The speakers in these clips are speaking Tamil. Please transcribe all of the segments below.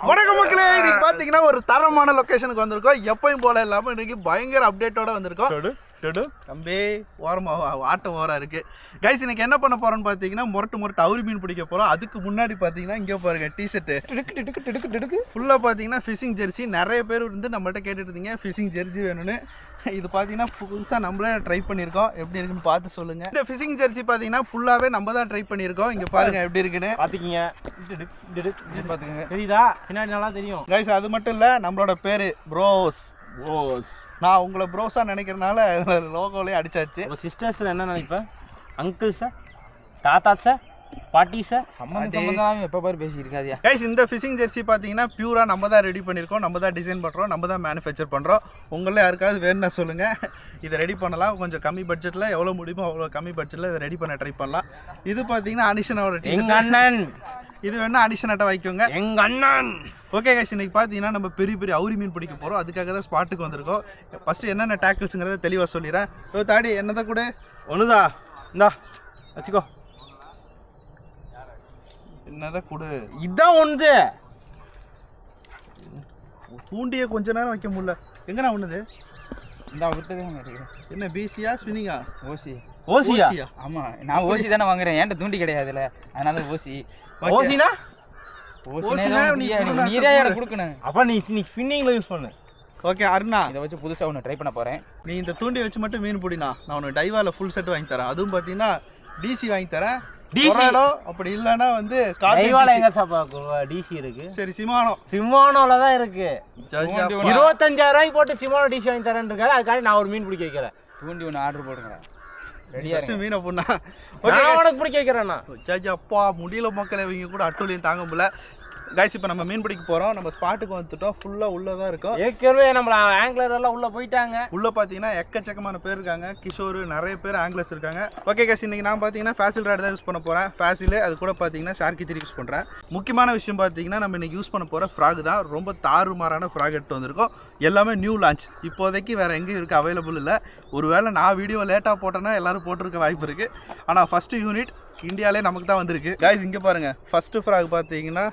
வணக்கம் மக்களே, இன்னைக்கு பாத்தீங்கன்னா ஒரு தரமான லொகேஷனுக்கு வந்திருக்கோம். எப்பயும் போல இல்லாம இன்னைக்கு பயங்கர அப்டேட்டோட வந்திருக்கோம். தம்பி ஓரமா ஆட்டம் ஓரா இருக்கு கைஸ். இன்னைக்கு என்ன பண்ண போறோம்னு பாத்தீங்கன்னா முரட்டு அவுரி மீன் பிடிக்க போறோம். அதுக்கு முன்னாடி பாத்தீங்கன்னா இங்க பாருங்க டிஷர்ட் ஃபுல்லா பாத்தீங்கன்னா ஃபிஷிங் ஜெர்சி. நிறைய பேர் வந்து நம்மள்ட்ட கேட்டுட்டு இருந்தீங்க ஃபிஷிங் ஜெர்சி வேணும்னு. இது பார்த்தீங்கன்னா புதுசாக நம்மளே ட்ரை பண்ணியிருக்கோம். எப்படி இருக்குன்னு பார்த்து சொல்லுங்கள். இந்த ஃபிஷிங் ஜெர்சி பார்த்தீங்கன்னா ஃபுல்லாகவே நம்ம தான் ட்ரை பண்ணியிருக்கோம். இங்கே பாருங்கள் எப்படி இருக்குன்னு பார்த்துக்கிங்க. பார்த்துக்கங்க, தெரியுதா? பின்னாடி நல்லா தெரியும் கைஸ். அது மட்டும் இல்லை, நம்மளோட பேர் ப்ரோஸ். நான் உங்களை ப்ரோஸாக நினைக்கிறதுனால லோகோலேயே அடிச்சாச்சு. சிஸ்டர்ஸ் என்ன நினைப்பேன்? அங்கிள் சார், தாத்தா சார், பாட்டி சார், சம்மந்தம் எப்போ பாரு பேசியிருக்காதியா கைஸ். இந்த ஃபிஷிங் ஜெர்சி பார்த்தீங்கன்னா பியூராக நம்ம தான் ரெடி பண்ணியிருக்கோம், நம்ம தான் டிசைன் பண்ணுறோம், நம்ம தான் மேனுஃபேக்சர் பண்ணுறோம். உங்களே யாருக்காவது வேணும்னா சொல்லுங்கள், இதை ரெடி பண்ணலாம். கொஞ்சம் கம்மி பட்ஜெட்டில், எவ்வளோ முடியுமோ அவ்வளோ கம்மி பட்ஜெட்டில் இதை ரெடி பண்ண ட்ரை பண்ணலாம். இது பார்த்தீங்கன்னா அனிஷனோட எங்கள் அண்ணன். இது வேணா அடிஷனட்டாக வைக்கோங்க எங்கள் அண்ணன். ஓகே கைஸ், இன்னைக்கு பார்த்தீங்கன்னா நம்ம பெரிய அவுரி மீன் பிடிக்க போகிறோம். அதுக்காக தான் ஸ்பாட்டுக்கு வந்திருக்கோம். ஃபஸ்ட்டு என்னென்ன டேக்கிள்ஸுங்கிறத தெளிவாக சொல்லிடுறேன். தாடி என்னதான் கூட ஒன்றுதா இந்தா வச்சுக்கோ. என்னதான் கொடு, இதான் ஒன்று. தூண்டியை கொஞ்ச நேரம் வைக்க முடியல. எங்கண்ணா ஒன்றுது? இந்த விட்டதே என்ன பிசியா ஸ்பின்னிங்கா? ஓசியா? ஆமாம், நான் ஓசி தானே வாங்குறேன். ஏன்ட்ட தூண்டி கிடையாதுல்ல, அதனால ஓசி. ஓசினா நீரே கொடுக்கணும். அப்போ நீ ஸ்பின்னிங்கில் யூஸ் பண்ணு. ஓகே அருணா, இதை வச்சு புதுசாக ஒன்று ட்ரை பண்ண போகிறேன். நீ இந்த தூண்டி வச்சு மட்டும் மீன் பிடினா, நான் உனக்கு டைவாவில் ஃபுல் செட் வாங்கி தரேன். அதுவும் பார்த்தீங்கன்னா டிசி வாங்கி தரேன். அப்படி இல்லைன்னா வந்து எங்க சாப்பா டிசி இருக்கு. சரி, சிமானோல தான் இருக்கு. 25,000 ரூபாய்க்கு போட்டு சிமானோ டிசி வாங்கி தரேன் இருக்காரு. அதுக்காக நான் ஒரு மீன் பிடிக்க வைக்கிறேன். தூண்டி ஒன்று ஆர்டர் போடுங்க. மீனை பொண்ணா உனக்கு பிடிக்க வைக்கிறேன்னா அப்பா முடியல மக்கள். இவங்க கூட அட்டூழியம் தாங்க முடியல கைஸ். இப்போ நம்ம மீன் பிடிக்க போகிறோம். நம்ம ஸ்பாட்டுக்கு வந்துட்டோம். ஃபுல்லாக உள்ளே தான் இருக்கும். ஏற்கனவே நம்மள ஆங்கிலர் எல்லாம் உள்ளே போயிட்டாங்க. உள்ளே பார்த்தீங்கன்னா எக்கச்சக்கமான பேர் இருக்காங்க. கிஷோர், நிறைய பேர் ஆங்கிலர்ஸ் இருக்காங்க. ஓகே கைஸ், இன்றைக்கி நான் பார்த்தீங்கன்னா ஃபேசில் ராட் தான் யூஸ் பண்ண போகிறேன். ஃபேசில் அது கூட பார்த்தீங்கன்னா ஷார்க்கி 3 யூஸ் பண்ணுறேன். முக்கியமான விஷயம் பார்த்தீங்கன்னா நம்ம இன்றைக்கி யூஸ் பண்ண போகிற ஃப்ராக் தான். ரொம்ப தாறுமாறான ஃப்ராக் எடுத்து வந்திருக்கோம். எல்லாமே நியூ லான்ச். இப்போதைக்கு வேறு எங்கேயும் இருக்குது, அவைலபிள் இல்லை. ஒருவேளை நான் வீடியோ லேட்டாக போட்டேன்னா எல்லோரும் போட்டிருக்க வாய்ப்பு இருக்குது. ஆனால் ஃபஸ்ட்டு யூனிட் இந்தியாவிலே நமக்கு தான் வந்திருக்கு கைஸ். இங்கே பாருங்கள், ஃபஸ்ட்டு ஃப்ராக் பார்த்தீங்கன்னா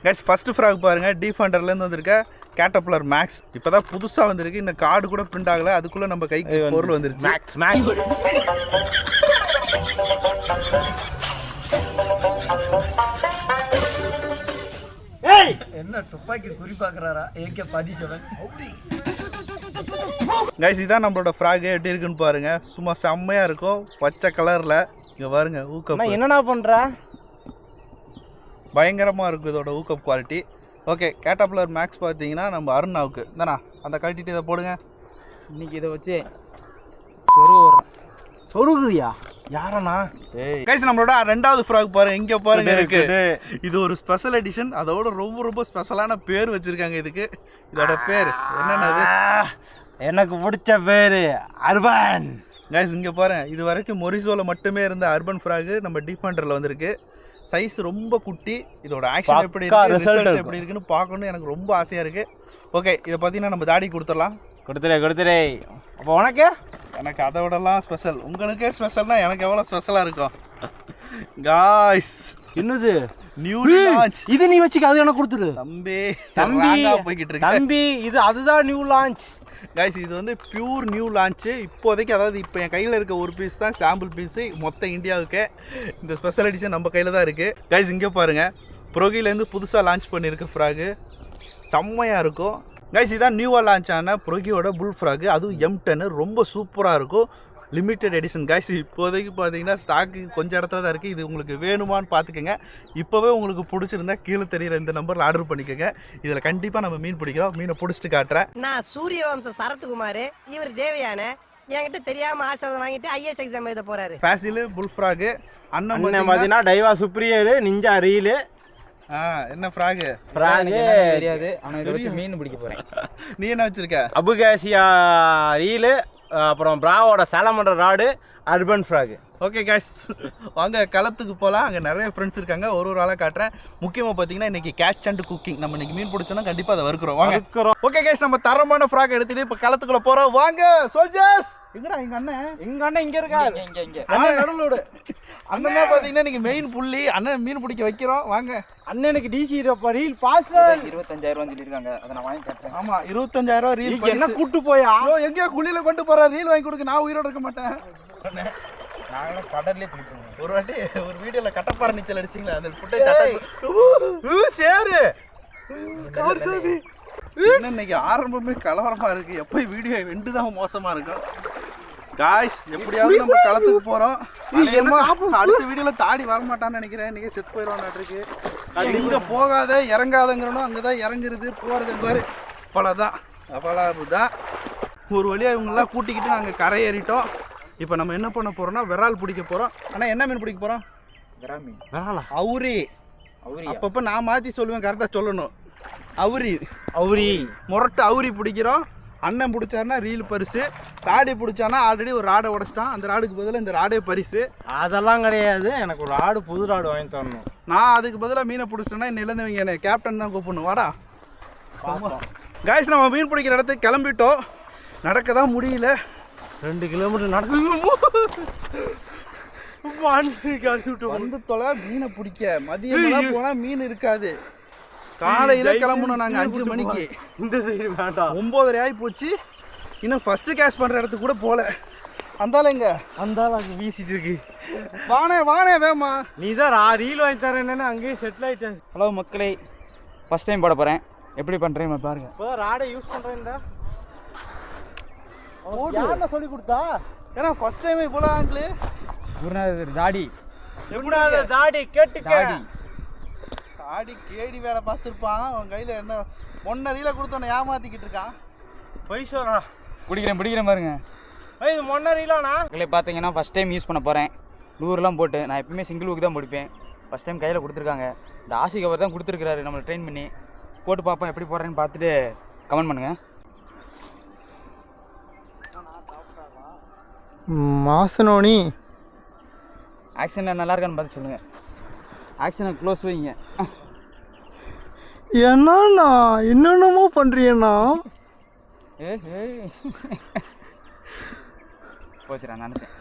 கைஸ், ஃபஸ்ட்டு ஃப்ராக் பாருங்கள், டிஃபண்டர்லேருந்து வந்திருக்க கேட்டர்பில்லர் மேக்ஸ். இப்போ தான் புதுசாக வந்திருக்கு. இந்த கார்டு கூட பிரிண்ட் ஆகலை, அதுக்குள்ளே நம்ம கைக்கு பொருள் வந்துருச்சு. என்ன துப்பாக்கி குறி பார்க்குறாரா? AK-47 guys. இதான் நம்மளோட ஃப்ராக். எப்படி இருக்குன்னு பாருங்கள், சும்மா செம்மையாக இருக்கும், பச்சை கலரில். இங்கே பாருங்கள், ஊக்கம் என்னென்ன பண்ணுற, பயங்கரமாக இருக்கும் இதோட ஊக்கப் குவாலிட்டி. ஓகே, கேட்டர்பில்லர் மேக்ஸ் பார்த்தீங்கன்னா நம்ம அருணாவுக்கு தானே. அந்த கழட்டிட்டு இதை போடுங்க. இன்னைக்கு இதை வச்சு சொருகுறியா? யாரண்ணா? கைஸ், நம்மளோட ரெண்டாவது ஃப்ராக் பாருங்க, இங்கே பாருங்க இருக்கு. இது ஒரு ஸ்பெஷல் எடிஷன். அதோட ரொம்ப ஸ்பெஷலான பேர் வச்சிருக்காங்க இதுக்கு. இதோட பேர் என்னென்னது? எனக்கு பிடிச்ச பேர் அர்பன். கைஸ், இங்கே பாருங்க, இது வரைக்கும் மொரிசோவில் மட்டுமே இருந்த அர்பன் ஃப்ராக் நம்ம டீஃபண்டரில் வந்திருக்கு. சைஸ் ரொம்ப குட்டி. இதோட ஆக்ஷன் எப்படி இருக்கு, ரிசல்ட் எப்படி இருக்குன்னு பார்க்கணும்னு எனக்கு ரொம்ப ஆசையாக இருக்குது. ஓகே, இதை பார்த்தீங்கன்னா நம்ம தாடி கொடுத்துடலாம். கொடுத்துறே. அப்போ உனக்கு? எனக்கு அதை விடலாம் ஸ்பெஷல். உங்களுக்கே ஸ்பெஷல்னா எனக்கு எவ்வளோ ஸ்பெஷலாக இருக்கும் காய்ஸ். என்னது நியூ லான்ச்? இது நீ வச்சுக்க, அது எனக்கு கொடுத்துரு தம்பி. போய்கிட்டு இருக்கு தம்பி, இது அதுதான் நியூ லான்ச் கைஸ். இது வந்து பியூர் நியூ லான்ச்சு இப்போதைக்கு. அதாவது இப்போ என் கையில் இருக்க ஒரு பீஸ் தான் சாம்பிள் பீஸு மொத்த இந்தியாவுக்கு. இந்த ஸ்பெஷல் எடிஷன் நம்ம கையில் தான் இருக்குது கைஸ். இங்கே பாருங்கள், ப்ரோகிலேருந்து புதுசாக லான்ச் பண்ணியிருக்க ஃப்ராகு செம்மையாக இருக்கும் கைஸ். இதான் நியூவாக லான்ச் ஆன ப்ரோகியோட புல் ஃப்ராகு. அதுவும் M10 ரொம்ப சூப்பராக இருக்கும். Limited edition guys. இப்போதைக்கு பார்த்தீங்கன்னா ஸ்டாக்கு கொஞ்சம் இடத்துல தான் இருக்குது. இது உங்களுக்கு வேணுமான்னு பார்த்துக்கோங்க. இப்போவே உங்களுக்கு பிடிச்சிருந்தா கீழே தெரியிற இந்த நம்பரில் ஆர்டர் பண்ணிக்கோங்க. இதில் கண்டிப்பாக நம்ம மீன் பிடிக்கிறோம். மீனை பிடிச்சிட்டு காட்டுறேன். நான் சூரியவம்ச சரத்குமார், இவர் தேவையான என்கிட்ட தெரியாம ஆசிரியர் வாங்கிட்டு IAS எக்ஸாம் எழுத போறாரு. ஃபேசில் புல் ஃப்ராகு. அண்ணன் பார்த்தீங்கன்னா டைவா சுப்ரியர், நிஞ்சா ரீலு. என்ன ஃப்ராகு தெரியாது, ஆனால் இதை வச்சு மீன் பிடிக்க போகிறேன். நீ என்ன வச்சிருக்க? அபுகாசியா ரீலு, அப்புறம் பிராவோட salamander rod, urban frog. Okay guys, வாங்க களத்துக்கு போகலாம். அங்கே நிறைய ஃப்ரெண்ட்ஸ் இருக்காங்க, ஒரு ஆளாக காட்டுறேன். முக்கியமாக பார்த்தீங்கன்னா இன்றைக்கி கேட்ச் அண்ட் குக்கிங். நம்ம இன்றைக்கி மீன் பிடிச்சோன்னா கண்டிப்பாக அதை வறுக்கிறோம். வாங்க. ஓகே கைஸ், நம்ம தரமான ஃப்ராக் எடுத்துகிட்டு இப்போ களத்துக்குள்ளே போகிறோம். வாங்க சோல்ஜர்ஸ். எங்கடா எங்கள் அண்ணன் இங்கே இருக்கா? இங்கே நடுவில் அண்ணன் தான் பார்த்தீங்கன்னா இன்றைக்கி மெயின் புள்ளி. அண்ணன் மீன் பிடிக்க வைக்கிறோம். வாங்க. அண்ணனுக்கு டிசி ரீல் பாஸ் 25,000 சொல்லியிருக்காங்க, அதை நான் வாங்கி காட்டுறேன். ஆமாம், 25,000 ரீல். என்ன கூட்டு போயா? எங்கேயோ குழியில் கொண்டு போகிறேன். ரீல் வாங்கி கொடுக்க நான் உயிரோடு இருக்க மாட்டேன். நாங்களும் கடல்லே பிடிப்போம். ஒரு வாட்டி ஒரு வீடியோவில் கட்டப்பாறை நீச்சல் அடிச்சிங்களா, அந்த புட்டை சேரு கவர் சாமி. இன்னைக்கு ஆரம்பமே கலவரமாக இருக்குது. எப்போ வீடியோ வெண்டு தான் மோசமாக இருக்கும். காய்ஸ், எப்படியாவது நம்ம களத்துக்கு போகிறோம். அடுத்த வீடியோவில் தாடி வர மாட்டான்னு நினைக்கிறேன். இன்றைக்கி செத்து போயிடுவான்ட்டுருக்கு. அது இங்கே போகாத இறங்காதங்கிறனும் அங்கே தான் இறங்குறது போகிறது பாரு. அவ்வளோதான். ஒரு வழியாக இவங்கெல்லாம் கூட்டிக்கிட்டு நாங்கள் கரை ஏறிட்டோம். இப்போ நம்ம என்ன பண்ண போகிறோம்னா விரால் பிடிக்க போகிறோம். ஆனால் என்ன மீன் பிடிக்க போகிறோம்? விராலா? அவுரி. அப்பப்போ நான் மாற்றி சொல்லுவேன், கரெக்டாக சொல்லணும். அவுரி முரட்டு அவுரி பிடிக்கிறோம். அண்ணன் பிடிச்சாருன்னா ரீல் பரிசு. ராடி பிடிச்சானா ஆல்ரெடி ஒரு ராடை உடச்சிட்டான். அந்த ராடுக்கு பதிலாக இந்த ராடே பரிசு. அதெல்லாம் கிடையாது, எனக்கு ஒரு ஆடு புது ராடு வாங்கி தரணும். நான் அதுக்கு பதிலாக மீனை பிடிச்சிட்டேன்னா இன்னிலேருந்து என்ன கேப்டன் தான் கூப்பிடணும். வாடா காய்ஸ், நம்ம மீன் பிடிக்கிற இடத்துக்கு கிளம்பிட்டோம். நடக்க தான் முடியல. 2 கிலோமீட்டர் வந்து தொலை மீனை பிடிக்க. மதியம் போனால் மீன் இருக்காது. காலையில் கிளம்பணும் நாங்கள் 5 மணிக்கு. இந்த சைடு வேண்டாம், 9:30 ஆகி போச்சு. இன்னும் ஃபஸ்ட்டு கேஷ் பண்ணுற இடத்துக்கு கூட போகல. அந்தாலும் எங்க அந்தாலும் வீசிட்டு இருக்கு. வானே வேமா. நீ தான் ரீல் வாங்கி தரேன்னு அங்கேயே செட்டில் ஆகிட்டேன். ஹலோ மக்களே, ஃபஸ்ட் டைம் போட போகிறேன். எப்படி பண்ணுறேன் பாருங்க. இப்போ ராடை யூஸ் பண்ணுறேன். யாரெல்லாம் சொல்லி கொடுத்தா? ஏன்னா ஃபஸ்ட் டைம் இவ்வளோ ஆங்கிளு. குருநாதர் தாடி எப்படா தாடி கேட்டுக்க. தாடி கேடி வேலை பார்த்துருப்பான். அவன் கையில் என்ன 1.5 ரீலை கொடுத்தோன்னே ஏமாற்றிக்கிட்டு இருக்கான். பொய் சொல்கிறா. பிடிக்கிறேன் பாருங்க. இது 1.5 ரீலாண்ணா. உங்களை பார்த்தீங்கன்னா ஃபஸ்ட் டைம் யூஸ் பண்ண போகிறேன். லூர்லாம் போட்டு. நான் எப்பவுமே சிங்கிள் ஊக்கு தான் பிடிப்பேன். ஃபஸ்ட் டைம் கையில் கொடுத்துருக்காங்க. இந்த ஆசி கவர் தான் கொடுத்துருக்காரு நம்மளை ட்ரெயின் பண்ணி. போட்டு பார்ப்போம் எப்படி போடுறேன்னு பார்த்துட்டு கமெண்ட் பண்ணுங்கள். மாசனோனி ஆக்ஷன் நல்லா இருக்கான்னு பார்த்து சொல்லுங்கள். ஆக்ஷனை க்ளோஸ் வைங்க. என்னண்ணா என்னென்னமோ பண்ணுறியண்ணா? போச்சுடா, நினச்சேன்.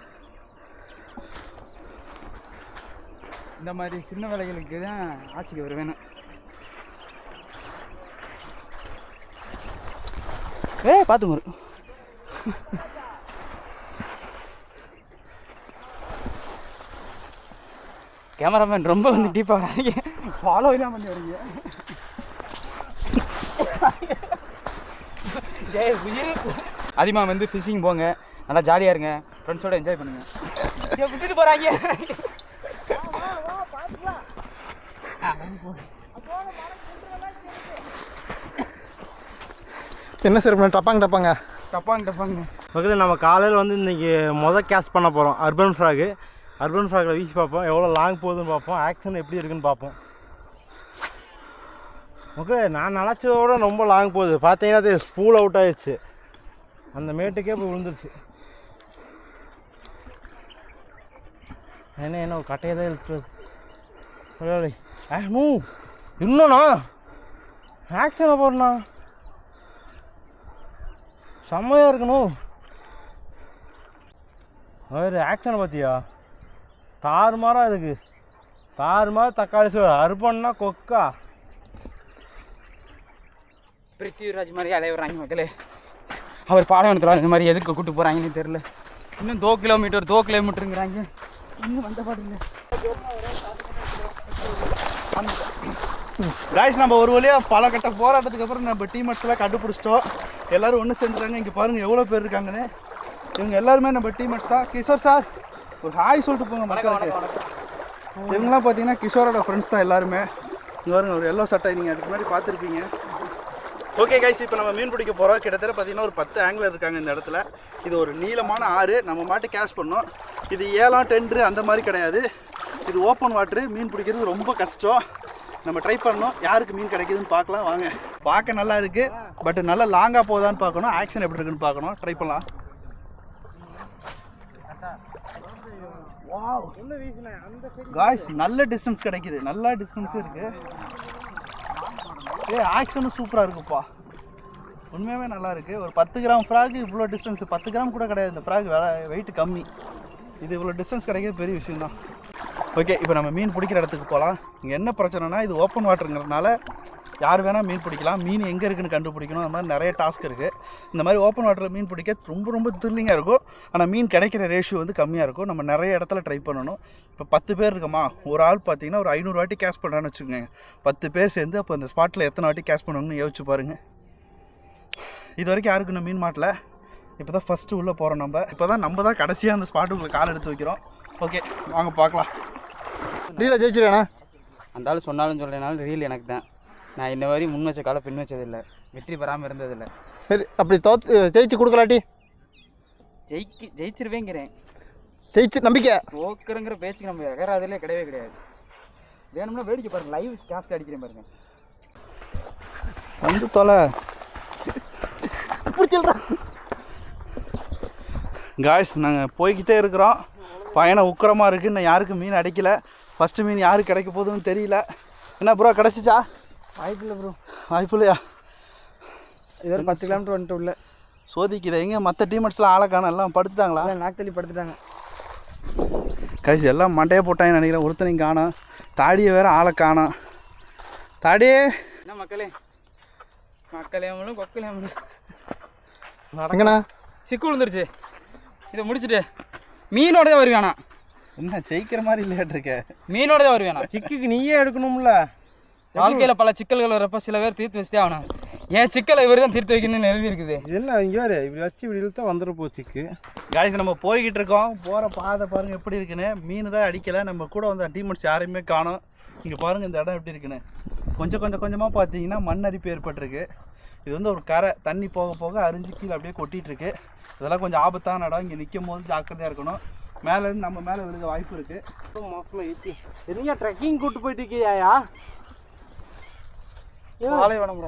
இந்த மாதிரி சின்ன வேலைகளுக்கு தான் ஆட்சிக்கு வர வேணும். பார்த்து வரும். கேமராமேன் ரொம்ப வந்து டீப்பாக வராங்க. ஃபாலோ தான் பண்ணி வரீங்க. அதிகமாக வந்து ஃபிஷிங் போங்க, நல்லா ஜாலியாக இருங்க, ஃப்ரெண்ட்ஸோட என்ஜாய் பண்ணுங்க. விட்டுட்டு போகிறாங்க. என்ன சார் டப்பாங்க பக்கத்தில் நம்ம காலையில் வந்து இன்றைக்கி கேஷ் பண்ண போகிறோம். அர்பன் ஃப்ராகில் வீசி பார்ப்போம், எவ்வளோ லாங் போகுதுன்னு பார்ப்போம், ஆக்ஷன் எப்படி இருக்குன்னு பார்ப்போம். ஓகே, நான் நினச்சதோட ரொம்ப லாங் போகுது. பார்த்தீங்கன்னா அது ஸ்பூல் அவுட் ஆகிடுச்சு. அந்த மேட்டுக்கே போய் விழுந்துருச்சு. என்ன ஒரு கட்டையை தான் இழுத்துறது. இன்னும்ண்ணா ஆக்ஷனை போடணா, செம்மையாக இருக்கணும். ஒரு ஆக்ஷனை பார்த்தியா? தாறுமாறாக இருக்கு. தாறுமாறு தக்காளி சோறு. அறுப்பண்ணா கொக்கா. பிருத்திவிராஜ் மாதிரி அலைவராங்க மக்களே. அவர் பாலைவனத்தில் இந்த மாதிரி எதுக்கு கூப்பிட்டு போகிறாங்கன்னு தெரில. இன்னும் 2 கிலோமீட்டருங்கிறாங்க. இன்னும் வந்த பாடுங்க. காய்ஸ், நம்ம ஒரு வழியாக பல கட்ட போராட்டத்துக்கு அப்புறம் நம்ம டீமேட்ஸ்லாம் கண்டுபிடிச்சிட்டோம். எல்லோரும் ஒன்று சேர்ந்துட்டாங்க. இங்கே பாருங்கள் எவ்வளோ பேர் இருக்காங்கன்னு. இவங்க எல்லாருமே நம்ம டீமேட்ஸ் தான். கிஷோர் சார் ஒரு ஹாய் சொல்லிட்டு போங்க மக்களுக்கு. இவங்களாம் பார்த்தீங்கன்னா கிஷோரோட ஃப்ரெண்ட்ஸ் தான் எல்லாருமே. இங்கே பாருங்க, ஒரு எல்லோ சட்டை நீங்கள் அதுக்கு முன்னாடி பார்த்துருப்பீங்க. ஓகே கைஸ், இப்போ நம்ம மீன் பிடிக்க போகிறோம். கிட்டத்தட்ட பார்த்தீங்கன்னா ஒரு 10 ஆங்கிலர் இருக்காங்க இந்த இடத்துல. இது ஒரு நீளமான ஆறு. நம்ம மாட்டு கேஷ் பண்ணோம். இது ஏலம் டெண்டரு அந்த மாதிரி கிடையாது. இது ஓப்பன் வாட்ரு. மீன் பிடிக்கிறது ரொம்ப கஷ்டம். நம்ம ட்ரை பண்ணோம். யாருக்கு மீன் கிடைக்குதுன்னு பார்க்கலாம் வாங்க. பார்க்க நல்லா இருக்குது, பட் நல்லா லாங்காக போகுதான்னு பார்க்கணும். ஆக்ஷன் எப்படி இருக்குன்னு பார்க்கணும். ட்ரை பண்ணலாம். காய்ஸ் நல்ல டிஸ்டன்ஸ் கிடைக்குது, நல்ல டிஸ்டன்ஸும் இருக்குது. ஆக்ஷனும் சூப்பராக இருக்குப்பா, உண்மையாகவே நல்லா இருக்குது. ஒரு 10 கிராம் ஃப்ராக் இவ்வளோ டிஸ்டன்ஸ், 10 கிராம் கூட கிடையாது இந்த ஃப்ராக், வெயிட் கம்மி. இது இவ்வளோ டிஸ்டன்ஸ் கிடைக்கிறது பெரிய விஷயம் தான். ஓகே, இப்போ நம்ம மீன் பிடிக்கிற இடத்துக்கு போகலாம். இங்கே என்ன பிரச்சனைனா இது ஓப்பன் வாட்டருங்கிறதுனால யார் வேணால் மீன் பிடிக்கலாம். மீன் எங்கே இருக்குதுன்னு கண்டுபிடிக்கணும், அந்த மாதிரி நிறைய டாஸ்க் இருக்குது. இந்த மாதிரி ஓப்பன் வாட்டரில் மீன் பிடிக்க ரொம்ப த்ரில்லிங்காக இருக்கும். ஆனால் மீன் கிடைக்கிற ரேஷியோ வந்து கம்மியாக இருக்கும். நம்ம நிறைய இடத்துல ட்ரை பண்ணணும். இப்போ 10 பேர் இருக்கோமா, ஒரு ஆள் பார்த்தீங்கன்னா ஒரு 500 வாட்டி கேஷ் பண்ணுறான்னு வச்சுக்கோங்க. 10 பேர் சேர்ந்து அப்போ அந்த ஸ்பாட்டில் எத்தனை வாட்டி கேஷ் பண்ணணும்னு யோசிச்சு பாருங்கள். இது வரைக்கும் யாருக்கு இன்னும் மீன் மாட்டல, இப்போ தான் ஃபஸ்ட்டு உள்ளே போகிறோம். நம்ம தான் கடைசியாக அந்த ஸ்பாட்டுக்குள்ளே கால் எடுத்து வைக்கிறோம். ஓகே, வாங்க பார்க்கலாம். ரீலை ஜெயிச்சிருக்கேண்ணா. அந்த ஆள் சொன்னாலும் சொல்லனாலும் ரீல் எனக்கு தான். நான் இன்ன வரையும் முன் வச்ச காலை பின் வச்சதில்லை, வெற்றி பெறாமல் இருந்ததில்லை. சரி, அப்படி ஜெயிச்சு கொடுக்கலாட்டி ஜெயிச்சிருவேங்கிறேன். ஜெயிச்சு நம்பிக்கை தோக்குறங்கிற பேச்சுக்கு நம்ம எகராதிலே கிடையவே கிடையாது. வேணும்னா வேடிக்கை பாருங்க, லைவ் கேஸ்ட் அடிக்கிறேன் பாருங்க. வந்து தொலை பிடிச்சிடுறேன். காய்ஸ், நாங்கள் போய்கிட்டே இருக்கிறோம். பயணம் உக்கிரமாக இருக்குது. இன்னும் யாருக்கும் மீன் அடிக்கலை. ஃபஸ்ட்டு மீன் யாருக்கு கிடைக்க போகுதுன்னு தெரியல. என்ன ப்ரோ, கிடச்சிச்சா? வாய்ப்பில்லை ப்ரோ. வாய்ப்பு இல்லையா? இது ஒரு 10 கிலோமீட்டர் வந்துட்டு உள்ள சோதிக்குது. எங்கே மற்ற டீமெட்ஸ்லாம் ஆளை காணோம், எல்லாம் படுத்துட்டாங்களா? நாக்தள்ளி படுத்துட்டாங்க. கைஸ் எல்லாம் மண்டையை போட்டாங்கன்னு நினைக்கிறேன். ஒருத்தனையும் காணோம். தாடியை வேறு ஆளை காணோம். தாடி என்ன மக்களே அவங்களும் கொக்கலே எங்கண்ணா சிக்கு விழுந்துருச்சு. இதை முடிச்சுட்டு மீனோட தான் வருவேண்ணா. என்ன ஜெயிக்கிற மாதிரி இல்லையாட்டிருக்க? மீனோட தான் வருவேண்ணா. சிக்குக்கு நீயே எடுக்கணும்ல. வாழ்க்கையில் பல சிக்கல்கள் வரப்போ சில பேர் தீர்த்து வச்சுட்டே ஆகணும். ஏன் சிக்கலை இவர் தான் தீர்த்து வைக்கணும்னு எழுதி இருக்குது. என்ன இங்கே வேறு இப்படி வச்சு இப்படி இழுத்தா வந்துட போச்சுக்கு. காய்ஸ், நம்ம போய்கிட்டு இருக்கோம். போகிற பாதை பாருங்கள் எப்படி இருக்குன்னு. மீன் தான் அடிக்கலை. நம்ம கூட வந்த டீமெட்ஸ் யாரையுமே காணோம். இங்கே பாருங்கள் இந்த இடம் எப்படி இருக்குன்னு. கொஞ்சமாக பார்த்தீங்கன்னா மண் அரிப்பு ஏற்பட்டிருக்கு. இது வந்து ஒரு கரை, தண்ணி போக போக அரிஞ்சு கீழே அப்படியே கொட்டிகிட்ருக்கு. இதெல்லாம் கொஞ்சம் ஆபத்தான இடம். இங்கே நிற்கும் போது ஜாக்கிரதையாக இருக்கணும். மேலேருந்து நம்ம மேலே விழுக வாய்ப்பு இருக்குது. மோசமாக ஏற்றி எதுங்க ட்ரெக்கிங் கூப்பிட்டு போயிட்டு இருக்கியா? பாலைவனம்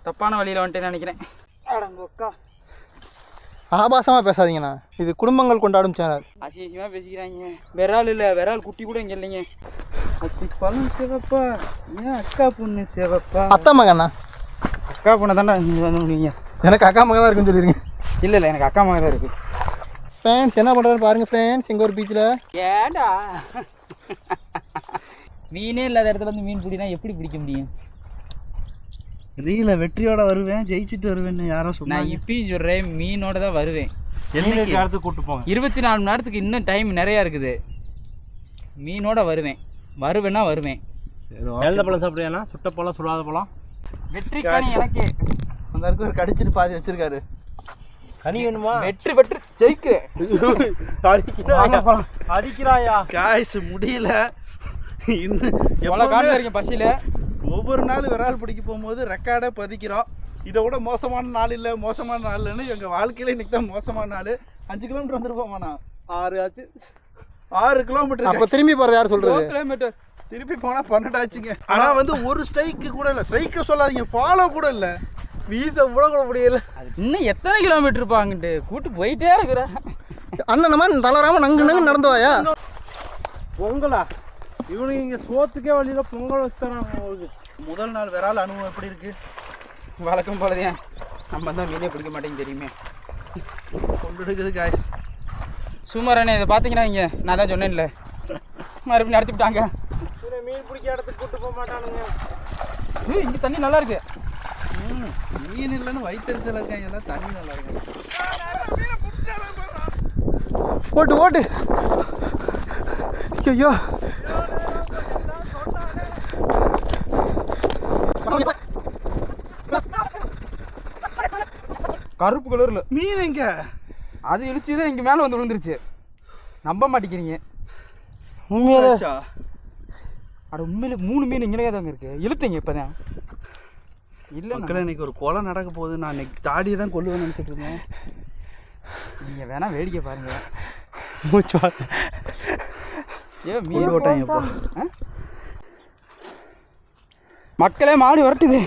தப்பான வழியில் வந்துட்டேன்னு நினைக்கிறேன். அடங்கொக்கா, ஆபாசமாக பேசாதீங்கண்ணா. இது குடும்பங்கள் கொண்டாடும் சேனல். அசிங்கமாக பேசிக்கிறாங்க. விரால் இல்லை, விரால் குட்டி கூட இங்கே இல்லைங்க. பழம் சிவப்பா, ஏன் அக்கா பொண்ணு சிவப்பா? அத்தா மகண்ணா. அக்கா பொண்ணை தானே நீங்கள் வந்து முடியுங்க. எனக்கு அக்கா மகன் தான் இருக்குன்னு சொல்லிடுங்க. இல்லை எனக்கு அக்கா மகன் தான் இருக்குது. ஃப்ரெண்ட்ஸ் என்ன பண்ணுறாரு பாருங்கள் ஃப்ரெண்ட்ஸ். எங்கள் ஒரு பீச்சில் ஏண்டா மீனே இல்லாத இடத்துல வந்து மீன் பிடினா எப்படி பிடிக்க முடியும்? ரீல வெற்றியோட வருவேன், ஜெயிச்சுட்டு வருவேன்னு யாரோ சொன்னாங்க. நான் இப்பயும் சொல்கிறேன், மீனோட தான் வருவேன். என்னைக்கு இடத்துக்கு கூப்பிட்டு போங்க. 24 மணி நேரத்துக்கு இன்னும் டைம் நிறையா இருக்குது. மீனோட வருவேன். வருவேன்னா வருவேன். எழுத பழம் சாப்பிடுவேண்ணா. சுட்ட பழம், சுடாத பழம். வெற்றி கனி எனக்கு. அந்த இருக்கு ஒரு கடிச்சிட்டு பாதி வச்சிருக்காரு. கனி வேணுமா? வெற்றி ஜெயிக்கிறேன். அடிக்கிறாயா? காய்ஸ் முடியல. எவ்வளோ காட்டில் இருக்கேன் பசியில். ஒவ்வொரு நாள் விரால் பிடிக்க போகும்போது ரெக்கார்டை பதிக்கிறோம். இதை விட மோசமான நாள் இல்லை, மோசமான நாள் இல்லைன்னு எங்கள் வாழ்க்கையில் இன்றைக்கி தான் மோசமான நாள். 5 கிலோமீட்டர் வந்துருப்போமாண்ணா. 6 ஆச்சு. 6 கிலோமீட்டர். அப்போ திரும்பி போகிறது யார் சொல்கிறது? கிலோமீட்டர் திருப்பி போனால் 12 ஆச்சுங்க. ஆனால் வந்து ஒரு ஸ்ட்ரைக்கு கூட இல்லை. ஸ்ட்ரைக்கு சொல்லாதீங்க, ஃபாலோ கூட இல்லை. வீச விட கூட முடியல. இன்னும் எத்தனை கிலோமீட்டர் இருப்பாங்கட்டு கூட்டு போயிட்டே இருக்கிறேன். அண்ணன் நம்ம தளராமல் நங்கு நடந்து வாயா. பொங்கலா இவனுக்கு இங்கே சோத்துக்கே வழியில் பொங்கல் வச்சு தராங்க உங்களுக்கு. முதல் நாள் விரால் அனுபவம் எப்படி இருக்குது? வழக்கம் போலதே. நம்ம தான் மீனே பிடிக்க மாட்டேங்க தெரியுமே. கொண்டு இருக்குது காய்ஸ். சுமாரானே இதை பார்த்தீங்கன்னா இங்கே நான் தான் சொன்னேன்ல, மறுபடியும் நடத்திவிட்டாங்க. மீன் பிடிக்க இடத்துக்கு கூப்பிட்டு போக மாட்டானுங்க. இங்கே தண்ணி நல்லா இருக்கு. மீன் இல்லைன்னு வயிற்றுச்சல் இருக்காங்க. எல்லாம் தண்ணி நல்லா இருக்கு. ஓட்டு ஐயோ கருப்பு கலரில் மீன் எங்க? அது இழுச்சுதான் இங்கே மேலே வந்து விழுந்துருச்சு. நம்ப மாட்டேங்கிறீங்க. உண்மையாச்சா? அட உண்மையில 3 மீன் இங்கே தாங்க இருக்கு. இழுத்தீங்க இப்போ தான். இல்லை மக்கள் இன்னைக்கு ஒரு கொலை நடக்க போகுது. நான் இன்னைக்கு தாடியை தான் கொல்லுவேன்னு நினச்சிட்டு இருந்தேன். நீங்கள் வேணா வேடிக்கை பாருங்க. மூச்சு மீன் ஓட்டாங்கப்பா. மக்களே மாடு வரட்டுது.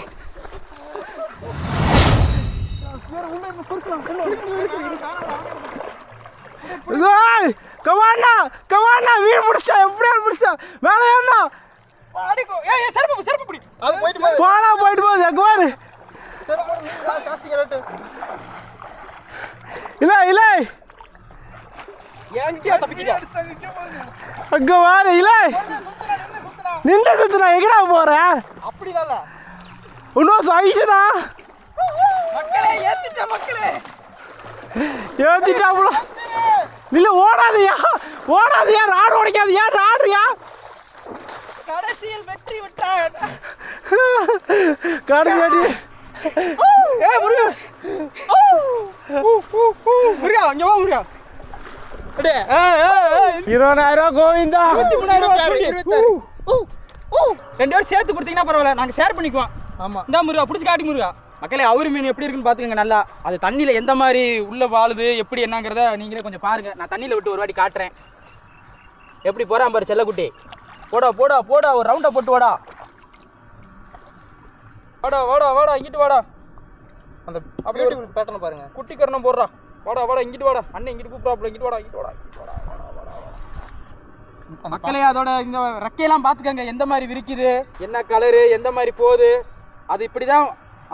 கமாண்ணா கமாண்ணா மீன் பிடிச்சா எப்படியா பிடிச்சா மேலே ஏறா அடிக்கோ ஏய் செருப்பு செருப்பு பிடி அது போயிட்டு போகுது போனா போயிட்டு போகுது அங்கே பாரு இல்லை இல்லை ஏன்டியா தப்பிச்சியா அங்கே பாரு இல்லை நின்று சுத்துனா எங்கடா போற அப்படி இல்ல இன்னும் ஐசுடா மக்களே ஏத்திட்டா மக்களே ஏத்திட்டாப்புல இல்ல ஓடாதயா ராடு உடைக்காதயா ராடுறியா கடைசியில் வெற்றி விட்டான் கடைசி ஏய் முருகா முருகா இங்க வா முருகா அடே 20000 கோவிந்தா 23000 ரெண்டு பேரும் சேர்த்து கொடுத்தீங்கன்னா பரவாயில்ல நாங்க ஷேர் பண்ணிக்குவோம் ஆமா இந்த முருகா பிடிச்சி காட்டி முருகா மக்களே அவுரி மீன் எப்படி இருக்குன்னு பார்த்துக்கங்க நல்லா அது தண்ணியில் எந்த மாதிரி உள்ளே வாழுது எப்படி என்னங்கிறத நீங்களே கொஞ்சம் பாருங்கள் நான் தண்ணியில் விட்டு ஒரு வாட்டி காட்டுறேன் எப்படி போகிறான் பாரு செல்லக்குட்டி போடா போடா போடா ஒரு ரவுண்டை போட்டு வாடா வாடா வாடா வாடா இங்கிட்டு வாடா அந்த அப்படியே பேட்டர்ன் பாருங்க குட்டி கரணம் போடுறா வாடா வாடா இங்கிட்டு வாடா அண்ணன் இங்கிட்டு கூப்பிட்றாப்புல இங்கிட்டு வாடா இங்கிட்டு வாடா மக்களே அதோட இந்த ரெக்கையெல்லாம் பார்த்துக்கங்க எந்த மாதிரி விரிக்குது என்ன கலரு எந்த மாதிரி போகுது அது இப்படி தான்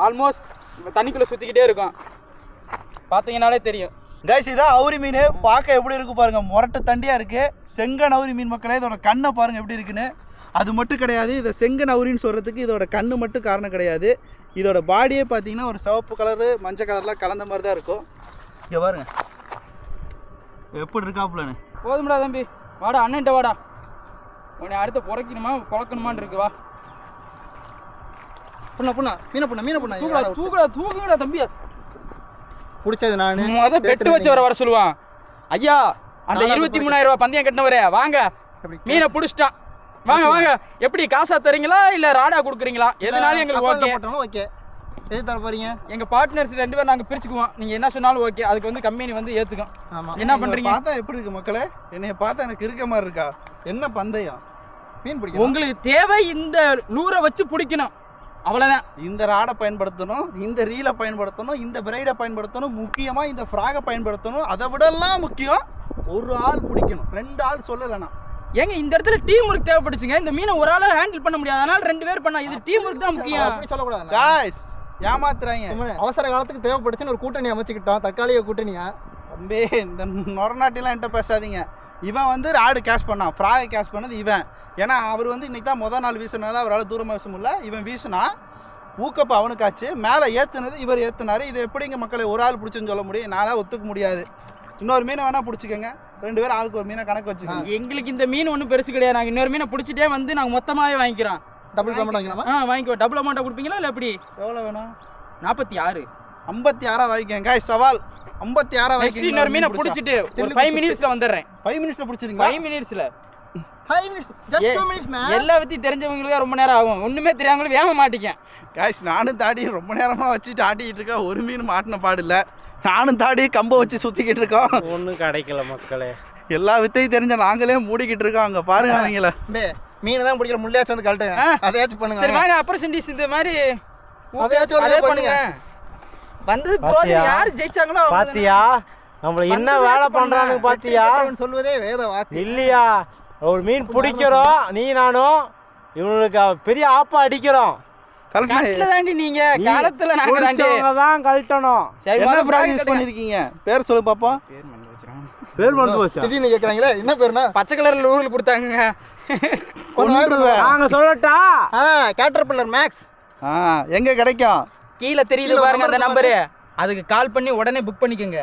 ஆல்மோஸ்ட் தண்ணிக்குள்ளே சுற்றிக்கிட்டே இருக்கும் பார்த்தீங்கன்னாலே தெரியும் கைஸ் இதான் அவுரி மீன் பார்க்க எப்படி இருக்கு பாருங்க முரட்டு தண்டியா இருக்கு செங்கன் அவுரி மீன் மக்களே இதோட கண்ணை பாருங்க எப்படி இருக்குன்னு அது மட்டும் கிடையாது இதை செங்கன் அவுரின்னு சொல்றதுக்கு இதோட கண்ணு மட்டும் காரணம் கிடையாது இதோட பாடியே பார்த்தீங்கன்னா ஒரு சிவப்பு கலரு மஞ்சள் கலர்லாம் கலந்த மாதிரி தான் இருக்கும் இங்கே பாருங்க எப்படி இருக்காப்புலன்னு போதும்டா தம்பி வாடா அண்ணன்ட்ட வாடா உன்னை அடுத்த புறக்கணுமா குழக்கணுமான்னு இருக்கு வா புண்ணா மீனை புண்ணா தூக்குடா தம்பி பிடிச்சது நான் முத பெட்டு வச்சு வர சொல்லுவான் ஐயா அந்த 23000 ரூபாய் பந்தயம் கட்டினவரே வாங்க மீனை பிடிச்சிட்டான் வாங்க வாங்க எப்படி காசா தரீங்களா இல்ல ராடா கொடுக்குறீங்களா எதுனாலும் எங்களுக்கு ஓகே ஓகே எது தர போறீங்க எங்க பார்ட்னர்ஸ் 2 பேரும் நாங்க பிரிச்சுக்குவோம் நீங்க என்ன சொன்னாலும் ஓகே அதுக்கு வந்து கம்பெனி வந்து ஏத்துக்கும் ஆமா என்ன பண்றீங்க பார்த்தா எப்படி இருக்கு மக்களே என்னைய பார்த்தா எனக்கு இருக்க மாதிரி இருக்கா என்ன பந்தயம் மீன் பிடிக்கும் உங்களுக்கு தேவை இந்த லூரை வச்சு பிடிக்கணும் அவ்வளோதான் இந்த ராடை பயன்படுத்தணும் இந்த ரீலை பயன்படுத்தணும் இந்த பிரைடை பயன்படுத்தணும் முக்கியமாக இந்த ஃப்ராகை பயன்படுத்தணும் அதை விடலாம் முக்கியம் ஒரு ஆள் பிடிக்கணும் 2 ஆள் சொல்லலைண்ணா ஏங்க இந்த இடத்துல டீம் ஒர்க் தேவைப்படுச்சுங்க இந்த மீனை ஒரு ஆளாக ஹேண்டில் பண்ண முடியாது அதனால 2 பேர் பண்ணா இது டீம் ஒர்க் தான் முக்கியம் அப்படி சொல்லக்கூடாது காய்ஸ் ஏமாத்துறாங்க அவசர காலத்துக்கு தேவைப்படுச்சுன்னு ஒரு கூட்டணி அமைச்சுக்கிட்டோம் தக்காளிய கூட்டணியா தம்பி இந்த நொரநாட்டிலாம் என்கிட்ட பேசாதீங்க இவன் வந்து ராடு கேஷ் பண்ணான் ஃப்ராகை கேஷ் பண்ணது இவன் ஏன்னா அவர் வந்து இன்றைக்கி தான் முதல் நாள் வீசினால அவரால் தூரமாக வீச முடியல இவன் வீசினா ஊக்கப்ப அவனுக்காச்சு மேலே ஏற்றுனது இவர் ஏற்றுனாரு இது எப்படிங்க மக்களை ஒரு ஆள் பிடிச்சுன்னு சொல்ல முடியும் நானாக ஒத்துக்க முடியாது இன்னொரு மீனை வேணால் பிடிச்சிக்கோங்க 2 பேரும் ஆளுக்கு ஒரு மீனை கணக்கு வச்சுக்கோங்க எங்களுக்கு இந்த மீன் ஒன்றும் பெருசு கிடையாது நாங்கள் இன்னொரு மீனை பிடிச்சிட்டே வந்து நாங்கள் மொத்தமாகவே வாங்கிக்கிறோம் டபுள் பேமெண்ட் வாங்கிக்கலாமா வாங்கிக்குவோம் டபுள் அமௌண்ட்டாக கொடுப்பீங்களா இல்லை எப்படி எவ்வளோ வேணும் 46 56 வாங்கிக்கேன் காய்ஸ் சவால் 56 நெக்ஸ்ட் இன்னொரு மீனை பிடிச்சிட்டு ஒரு 5 மினிட்ஸில் வந்துடுறேன் 5 மினிட்ஸில் பிடிச்சிருங்க 5 மினிட்ஸில் 5 minutes just 2 minutes man எல்லா பற்றி தெரிஞ்சவங்களுக்கு ரொம்ப நேரம் ஆகும் ஒன்றுமே தெரியாமலும் வேக மாட்டேங்க காய்ஸ் நானும் தாடி ரொம்ப நேரமாக வச்சுட்டு ஆட்டிக்கிட்டு இருக்கேன் ஒரு மீன் மாட்டின பாடில்லை நானும் தாடி கம்பை வச்சு சுற்றிக்கிட்டு இருக்கோம் ஒன்றும் கிடைக்கல மக்களே எல்லா வித்தையும் தெரிஞ்ச நாங்களே மூடிக்கிட்டு இருக்கோம் அங்கே பாருங்க அவங்கள மீன் தான் பிடிக்கிற முள்ளையாச்சும் வந்து கழட்டுங்க அதையாச்சும் பண்ணுங்க சரி வாங்க அப்புறம் சிண்டிஸ் இந்த மாதிரி அதையாச்சும் அதே பண்ணுங்க வந்தது போது யாரு ஜெயிச்சாங்களோ பாத்தியா நம்மள என்ன வேலை பண்றானு பாத்தியா சொல்வதே வேத வாக்கு இல்லையா ஒரு மீன் பிடிக்கிறோம் நீ நானும் இவனுக்கு பெரிய ஆப்பா அடிக்கிறோம் கட்டல தாண்டி நீங்க காலத்துல நாங்க தாண்டி தான் கழட்டணும் சரி என்ன முதல்ல ஃப்ராக் யூஸ் பண்ணிருக்கீங்க பேர் சொல்லு பாப்போம் பேர் மறந்து போச்சா திடீர்னு கேக்குறாங்களே என்ன பேருனா பச்சை கலர்ல ஊர்ல கொடுத்தாங்க நாங்க சொல்லட்டா கேட்டர்பில்லர் மேக்ஸ் எங்க கிடைக்கும் கீழே தெரியுது பாருங்க அந்த நம்பரு அதுக்கு கால் பண்ணி உடனே புக் பண்ணிக்கோங்க